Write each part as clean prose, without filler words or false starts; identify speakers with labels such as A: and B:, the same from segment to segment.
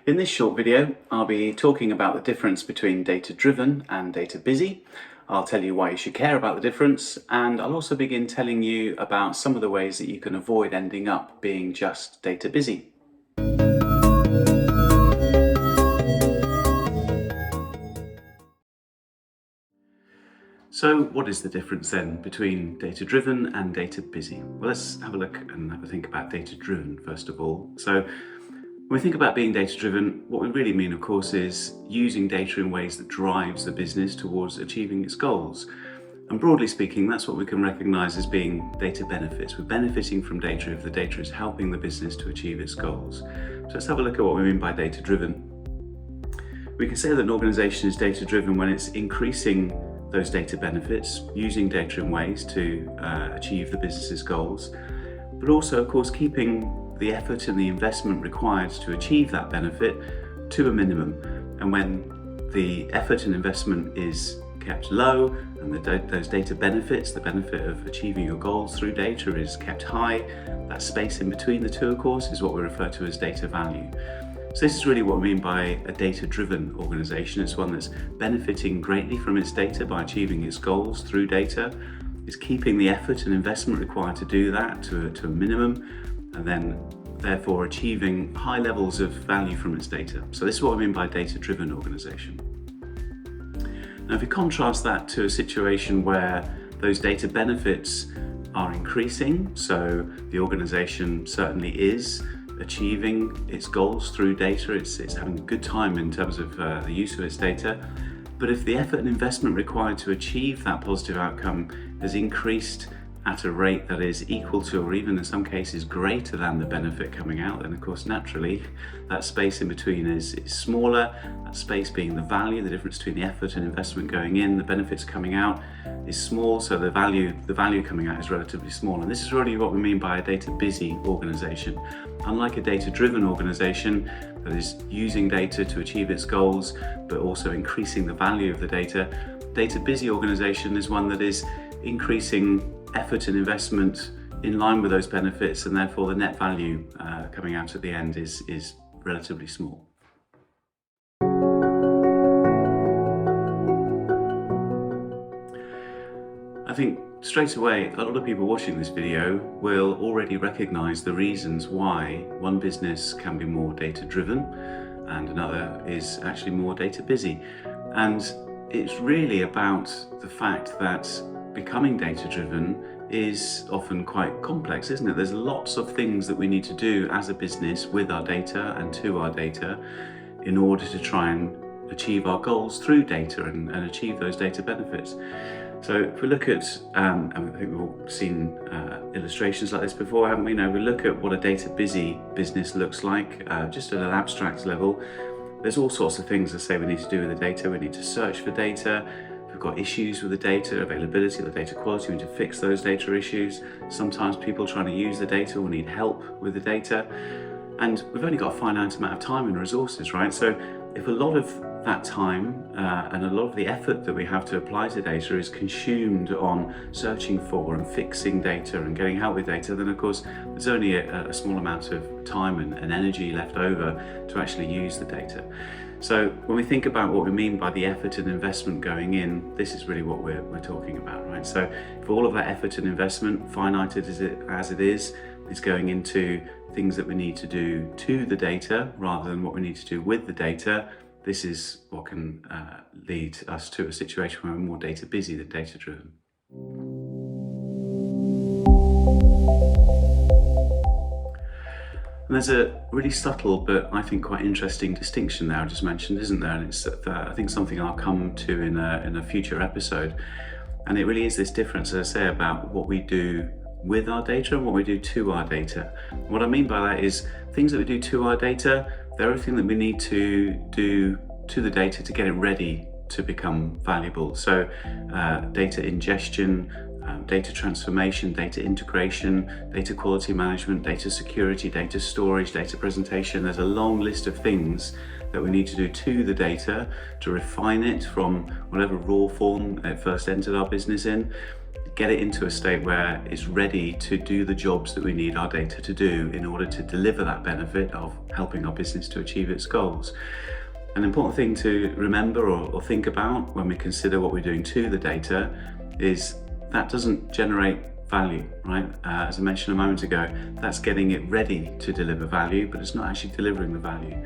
A: In this short video, I'll be talking about the difference between data-driven and data-busy. I'll tell you why you should care about the difference, and I'll also begin telling you about some of the ways that you can avoid ending up being just data-busy. So what is the difference then between data-driven and data-busy? Well, let's have a look and have a think about data-driven first of all. So when we think about being data-driven, what we really mean, of course, is using data in ways that drives the business towards achieving its goals. And broadly speaking, that's what we can recognize as being data benefits. We're benefiting from data if the data is helping the business to achieve its goals. So let's have a look at what we mean by data-driven. We can say that an organization is data-driven when it's increasing those data benefits, using data in ways to achieve the business's goals, but also, of course, keeping the effort and the investment required to achieve that benefit to a minimum. And when the effort and investment is kept low and those data benefits, the benefit of achieving your goals through data, is kept high, that space in between the two, of course, is what we refer to as data value. So this is really what we mean by a data-driven organization. It's one that's benefiting greatly from its data by achieving its goals through data. It's keeping the effort and investment required to do that to a minimum, and then therefore achieving high levels of value from its data. So this is what we mean by data-driven organization. Now, if you contrast that to a situation where those data benefits are increasing, so the organization certainly is achieving its goals through data, it's having a good time in terms of the use of its data, but if the effort and investment required to achieve that positive outcome has increased at a rate that is equal to, or even in some cases greater than, the benefit coming out, then of course naturally that space in between is smaller. That space being the value, the difference between the effort and investment going in, the benefits coming out, is small, so the value coming out is relatively small. And this is really what we mean by a data-busy organization. Unlike a data-driven organization that is using data to achieve its goals but also increasing the value of the data, data-busy organization is one that is increasing effort and investment in line with those benefits, and therefore the net value coming out at the end is relatively small. I think straight away a lot of people watching this video will already recognize the reasons why one business can be more data-driven and another is actually more data-busy. And it's really about the fact that becoming data-driven is often quite complex, isn't it? There's lots of things that we need to do as a business with our data and to our data in order to try and achieve our goals through data and achieve those data benefits. So if we look at, and I think we've all seen illustrations like this before, haven't we? We look at what a data-busy business looks like, just at an abstract level. There's all sorts of things that say we need to do with the data. We need to search for data. We've got issues with the data, availability, the data quality, we need to fix those data issues. Sometimes people trying to use the data will need help with the data. And we've only got a finite amount of time and resources, right? So if a lot of that time and a lot of the effort that we have to apply to data is consumed on searching for and fixing data and getting help with data, then of course there's only a small amount of time and energy left over to actually use the data. So when we think about what we mean by the effort and investment going in, this is really what we're talking about, right? So if all of that effort and investment, finite as it is going into things that we need to do to the data rather than what we need to do with the data, this is what can lead us to a situation where we're more data busy than data driven. And there's a really subtle but I think quite interesting distinction there I just mentioned, isn't there? And it's I think something I'll come to in a future episode. And it really is this difference, as I say, about what we do with our data and what we do to our data. What I mean by that is things that we do to our data, they're everything that we need to do to the data to get it ready to become valuable. So data ingestion, data transformation, data integration, data quality management, data security, data storage, data presentation. There's a long list of things that we need to do to the data to refine it from whatever raw form it first entered our business in, get it into a state where it's ready to do the jobs that we need our data to do in order to deliver that benefit of helping our business to achieve its goals. An important thing to remember or think about when we consider what we're doing to the data is that doesn't generate value, right? As I mentioned a moment ago, that's getting it ready to deliver value, but it's not actually delivering the value.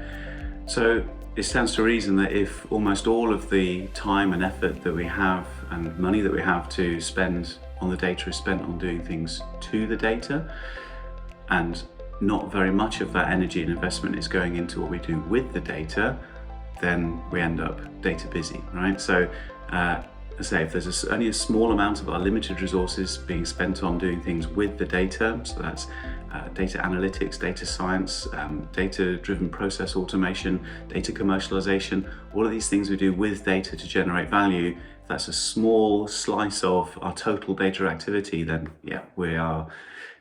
A: So it stands to reason that if almost all of the time and effort that we have and money that we have to spend on the data is spent on doing things to the data, and not very much of that energy and investment is going into what we do with the data, then we end up data busy, right? So say if there's only a small amount of our limited resources being spent on doing things with the data, so that's data analytics, data science, data-driven process automation, data commercialization, all of these things we do with data to generate value. If that's a small slice of our total data activity, then yeah, we are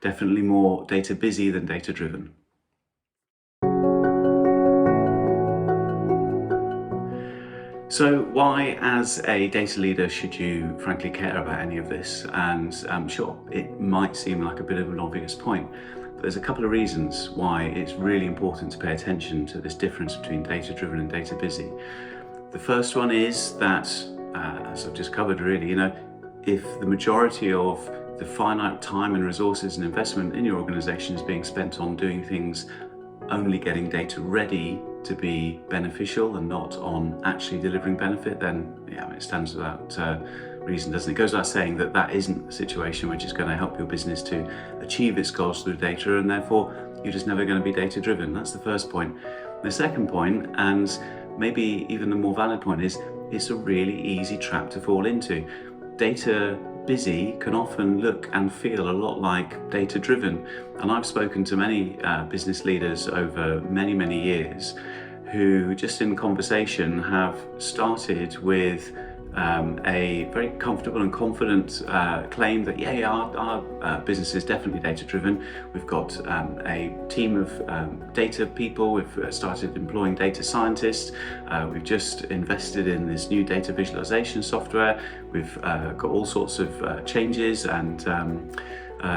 A: definitely more data busy than data driven. So why, as a data leader, should you frankly care about any of this? And sure, it might seem like a bit of an obvious point, but there's a couple of reasons why it's really important to pay attention to this difference between data-driven and data-busy. The first one is that, as I've just covered really, if the majority of the finite time and resources and investment in your organization is being spent on doing things only getting data ready to be beneficial and not on actually delivering benefit, then yeah, it stands without reason, doesn't it? It goes without saying that that isn't a situation which is going to help your business to achieve its goals through data, and therefore you're just never going to be data driven. That's the first point. The second point, and maybe even the more valid point, is it's a really easy trap to fall into. Data busy can often look and feel a lot like data driven, and I've spoken to many business leaders over many years who just in conversation have started with a very comfortable and confident claim that our business is definitely data driven. We've got a team of data people, we've started employing data scientists, we've just invested in this new data visualization software, we've got all sorts of changes and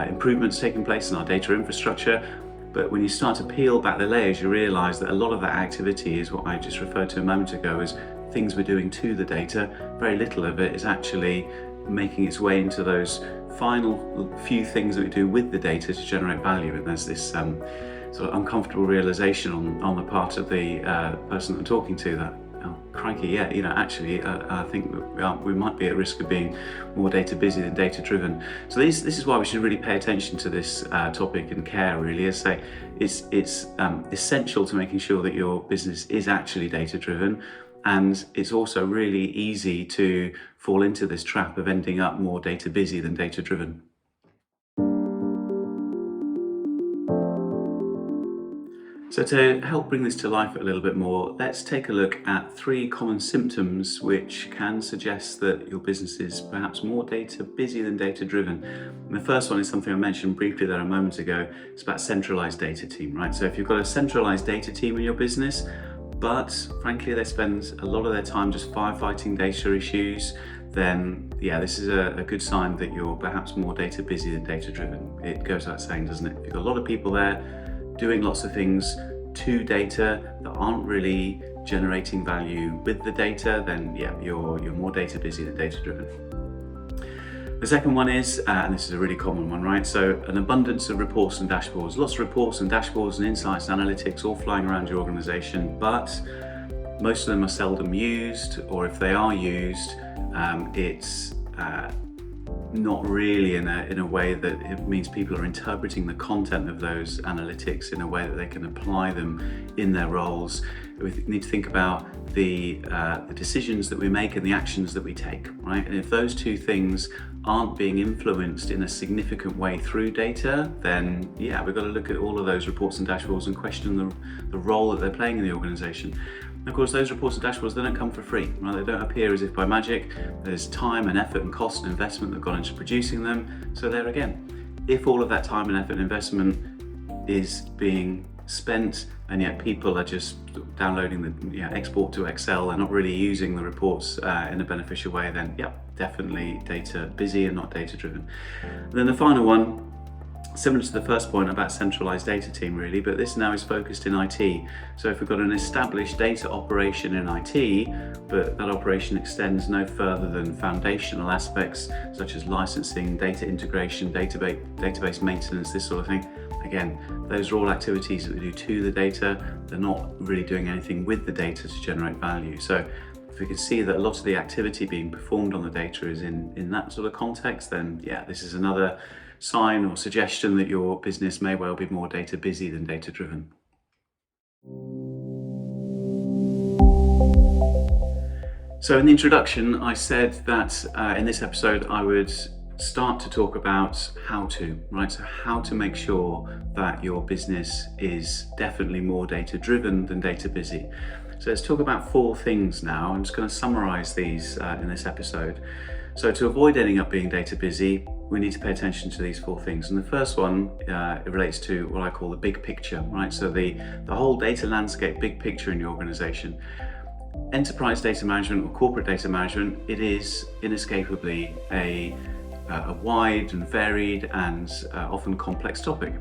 A: improvements taking place in our data infrastructure. But when you start to peel back the layers, you realise that a lot of that activity is what I just referred to a moment ago as things we're doing to the data. Very little of it is actually making its way into those final few things that we do with the data to generate value. And there's this sort of uncomfortable realization on the part of the person that I'm talking to that, oh, crikey, yeah, actually, I think we might be at risk of being more data busy than data driven. So this is why we should really pay attention to this topic and care, really. As I say, it's essential to making sure that your business is actually data driven. And it's also really easy to fall into this trap of ending up more data busy than data driven. So to help bring this to life a little bit more, let's take a look at 3 common symptoms which can suggest that your business is perhaps more data busy than data driven. And the first one is something I mentioned briefly there a moment ago. It's about centralized data team, right? So if you've got a centralized data team in your business, but frankly they spend a lot of their time just firefighting data issues, then yeah, this is a good sign that you're perhaps more data busy than data driven. It goes without saying, doesn't it? If you've got a lot of people there doing lots of things to data that aren't really generating value with the data, then yeah, you're more data busy than data driven. The second one is, and this is a really common one, right? So an abundance of reports and dashboards, lots of reports and dashboards and insights and analytics all flying around your organization, but most of them are seldom used, or if they are used, it's not really in a way that it means people are interpreting the content of those analytics in a way that they can apply them in their roles. We need to think about the decisions that we make and the actions that we take, right? And if those two things aren't being influenced in a significant way through data, then yeah, we've got to look at all of those reports and dashboards and question the role that they're playing in the organization. And of course, those reports and dashboards, they don't come for free, right? They don't appear as if by magic. There's time and effort and cost and investment that have gone into producing them. So there again, if all of that time and effort and investment is being spent, and yet people are just downloading the export to Excel and not really using the reports in a beneficial way, then definitely data busy and not data driven. And then the final one, similar to the first point about centralized data team really, but this now is focused in IT. So if we've got an established data operation in IT, but that operation extends no further than foundational aspects such as licensing, data integration, database maintenance, this sort of thing. Again, those are all activities that we do to the data. They're not really doing anything with the data to generate value. So if we can see that a lot of the activity being performed on the data is in that sort of context, then this is another sign or suggestion that your business may well be more data busy than data driven. So in the introduction, I said that in this episode I would start to talk about how to, right? So how to make sure that your business is definitely more data driven than data busy. So let's talk about 4 things now. I'm just going to summarize these in this episode. So to avoid ending up being data busy, we need to pay attention to these 4 things. And the first one, it relates to what I call the big picture, right? So the whole data landscape, big picture in your organization. Enterprise data management or corporate data management, it is inescapably a wide and varied and often complex topic.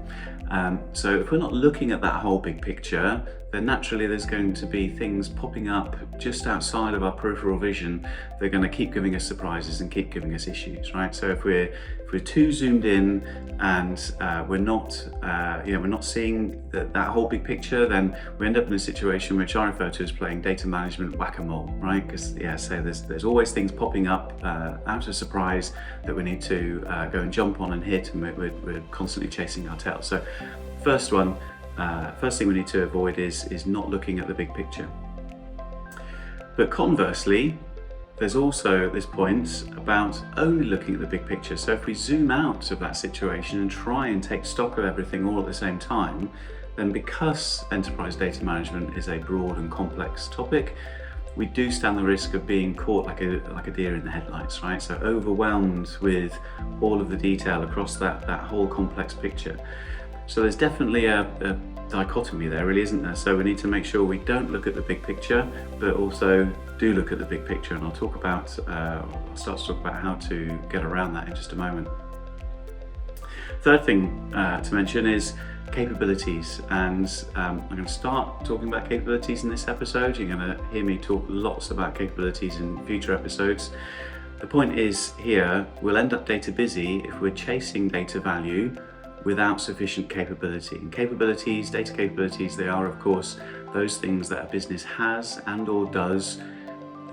A: So if we're not looking at that whole big picture, then naturally there's going to be things popping up just outside of our peripheral vision. They're going to keep giving us surprises and keep giving us issues, right? So if we're too zoomed in and we're not seeing that whole big picture, then we end up in a situation which I refer to as playing data management whack-a-mole, right? Because there's always things popping up out of surprise that we need to go and jump on and hit, and we're constantly chasing our tail. So first thing we need to avoid is not looking at the big picture. But conversely, there's also this point about only looking at the big picture. So if we zoom out of that situation and try and take stock of everything all at the same time, then because enterprise data management is a broad and complex topic, we do stand the risk of being caught like a deer in the headlights, right? So overwhelmed with all of the detail across that whole complex picture. So there's definitely a dichotomy there, really, isn't there? So we need to make sure we don't look at the big picture, but also do look at the big picture. And I'll start to talk about how to get around that in just a moment. Third thing to mention is capabilities, and I'm going to start talking about capabilities in this episode. You're going to hear me talk lots about capabilities in future episodes. The point is here, we'll end up data busy if we're chasing data value without sufficient capability. And data capabilities, they are of course those things that a business has and or does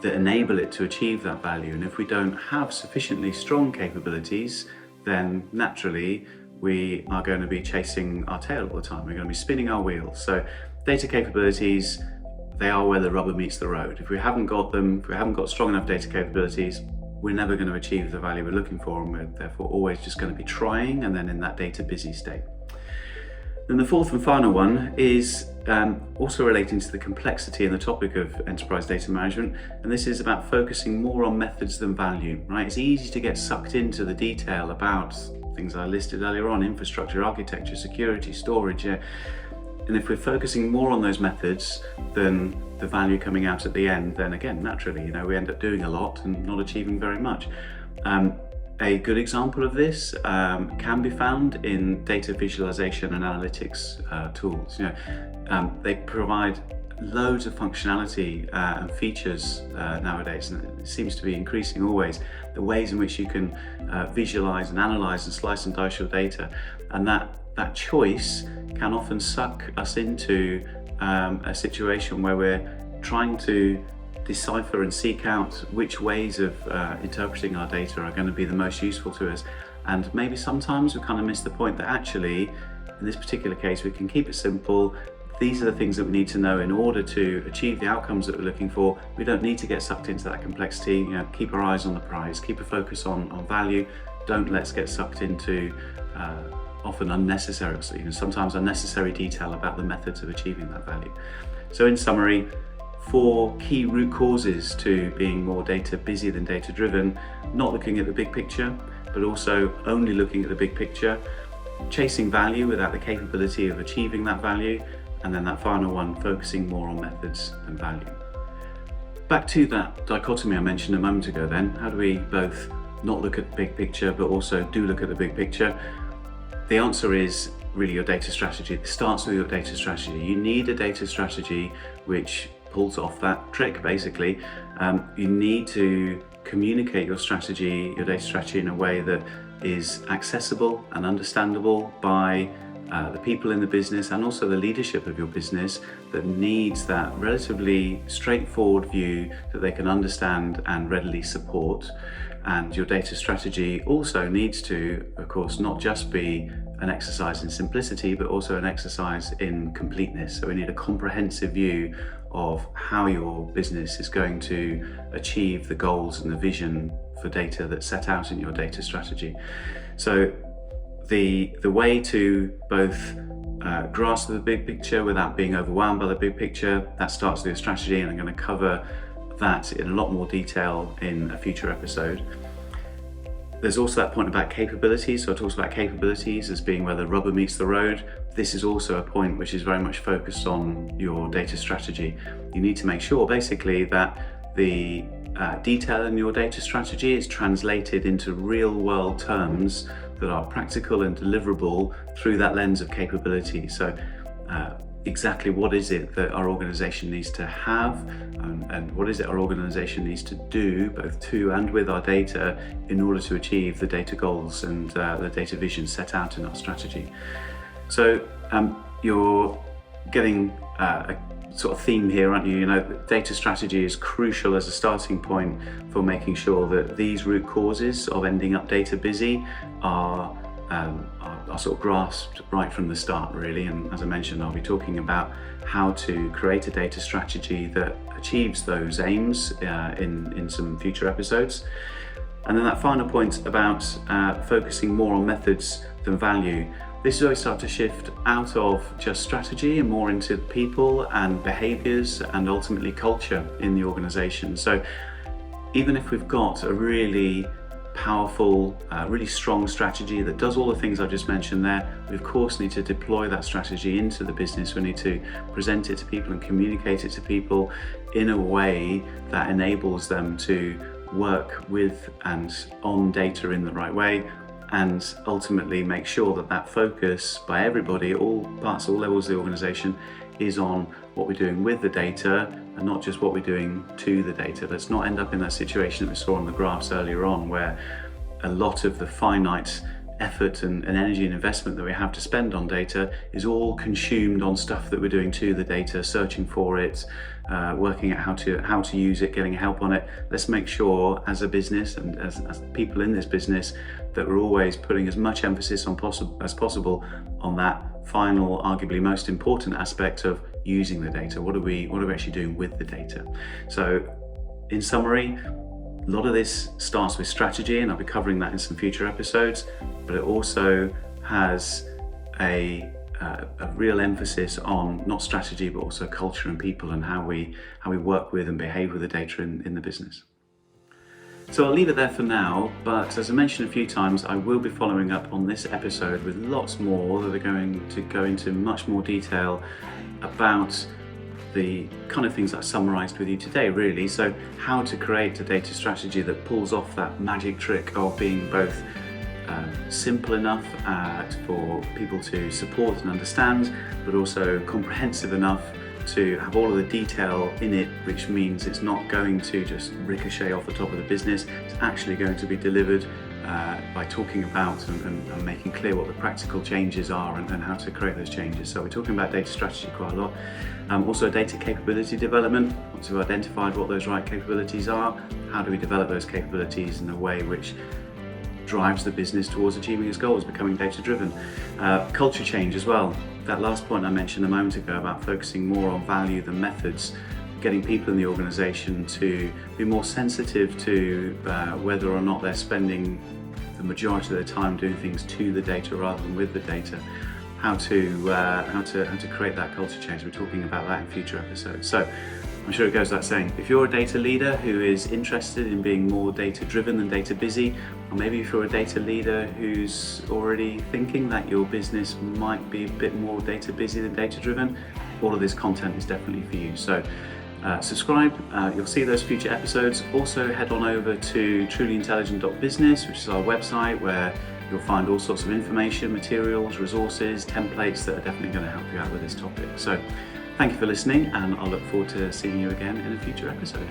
A: that enable it to achieve that value. And if we don't have sufficiently strong capabilities, then naturally we are going to be chasing our tail all the time. We're going to be spinning our wheels. So data capabilities, they are where the rubber meets the road. If we haven't got them, if we haven't got strong enough data capabilities, we're never going to achieve the value we're looking for, and we're therefore always just going to be trying and then in that data busy state. Then the fourth and final one is also relating to the complexity and the topic of enterprise data management, and this is about focusing more on methods than value, right? It's easy to get sucked into the detail about things I listed earlier on: infrastructure, architecture, security, storage, and if we're focusing more on those methods than the value coming out at the end, then again, naturally, we end up doing a lot and not achieving very much. A good example of this can be found in data visualization and analytics tools. They provide loads of functionality and features nowadays, and it seems to be increasing always, the ways in which you can visualize and analyze and slice and dice your data, and that choice can often suck us into a situation where we're trying to decipher and seek out which ways of interpreting our data are going to be the most useful to us. And maybe sometimes we kind of miss the point that actually, in this particular case, we can keep it simple. These are the things that we need to know in order to achieve the outcomes that we're looking for. We don't need to get sucked into that complexity. Keep our eyes on the prize, keep a focus on value. Let's get sucked into often unnecessary, sometimes unnecessary detail about the methods of achieving that value. So in summary, 4 key root causes to being more data busy than data driven: not looking at the big picture, but also only looking at the big picture, chasing value without the capability of achieving that value, And then that final one, focusing more on methods than value. Back to that dichotomy I mentioned a moment ago then, how do we both not look at the big picture but also do look at the big picture? The answer is really your data strategy. It starts with your data strategy. You need a data strategy which pulls off that trick basically. You need to communicate your strategy, your data strategy, in a way that is accessible and understandable by the people in the business and also the leadership of your business, that needs that relatively straightforward view that they can understand and readily support. And your data strategy also needs to, of course, not just be an exercise in simplicity, but also an exercise in completeness. So we need a comprehensive view of how your business is going to achieve the goals and the vision for data that's set out in your data strategy. So the way to both grasp the big picture without being overwhelmed by the big picture, that starts with your strategy, and I'm going to cover that in a lot more detail in a future episode. There's also that point about capabilities. So I talked about capabilities as being where the rubber meets the road. This is also a point which is very much focused on your data strategy. You need to make sure basically that the detail in your data strategy is translated into real world terms that are practical and deliverable through that lens of capability. So exactly what is it that our organization needs to have, and what is it our organization needs to do both to and with our data in order to achieve the data goals and the data vision set out in our strategy. So you're getting a sort of theme here, aren't you? You know, data strategy is crucial as a starting point for making sure that these root causes of ending up data busy are sort of grasped right from the start, really. And as I mentioned, I'll be talking about how to create a data strategy that achieves those aims in some future episodes. And then that final point about focusing more on methods than value. This is where we start to shift out of just strategy and more into people and behaviors and ultimately culture in the organization. So even if we've got a really powerful, really strong strategy that does all the things I've just mentioned there, we of course need to deploy that strategy into the business. We need to present it to people and communicate it to people in a way that enables them to work with and on data in the right way, and ultimately make sure that that focus by everybody, all parts, all levels of the organization, is on what we're doing with the data and not just what we're doing to the data. Let's not end up in that situation that we saw on the graphs earlier on, where a lot of the finite effort and energy and investment that we have to spend on data is all consumed on stuff that we're doing to the data, searching for it, working out how to use it, getting help on it. Let's make sure as a business and as people in this business that we're always putting as much emphasis as possible on that final, arguably most important aspect of using the data. What are we actually doing with the data? So in summary, a lot of this starts with strategy, and I'll be covering that in some future episodes, but it also has a real emphasis on not strategy but also culture and people, and how we work with and behave with the data in the business. So I'll leave it there for now, but as I mentioned a few times, I will be following up on this episode with lots more that are going to go into much more detail about the kind of things I summarised with you today, really. So how to create a data strategy that pulls off that magic trick of being both simple enough for people to support and understand, but also comprehensive enough to have all of the detail in it, which means it's not going to just ricochet off the top of the business. It's actually going to be delivered by talking about and making clear what the practical changes are and how to create those changes. So we're talking about data strategy quite a lot. Also data capability development. Once we've identified what those right capabilities are, how do we develop those capabilities in a way which drives the business towards achieving its goals, becoming data driven. Culture change as well. That last point I mentioned a moment ago about focusing more on value than methods, getting people in the organization to be more sensitive to whether or not they're spending the majority of their time doing things to the data rather than with the data. How to create that culture change. We're talking about that in future episodes. So I'm sure it goes without saying, if you're a data leader who is interested in being more data driven than data busy, or maybe if you're a data leader who's already thinking that your business might be a bit more data busy than data driven, all of this content is definitely for you. So subscribe, you'll see those future episodes. Also head on over to trulyintelligent.business, which is our website where you'll find all sorts of information, materials, resources, templates that are definitely going to help you out with this topic. So thank you for listening, and I'll look forward to seeing you again in a future episode.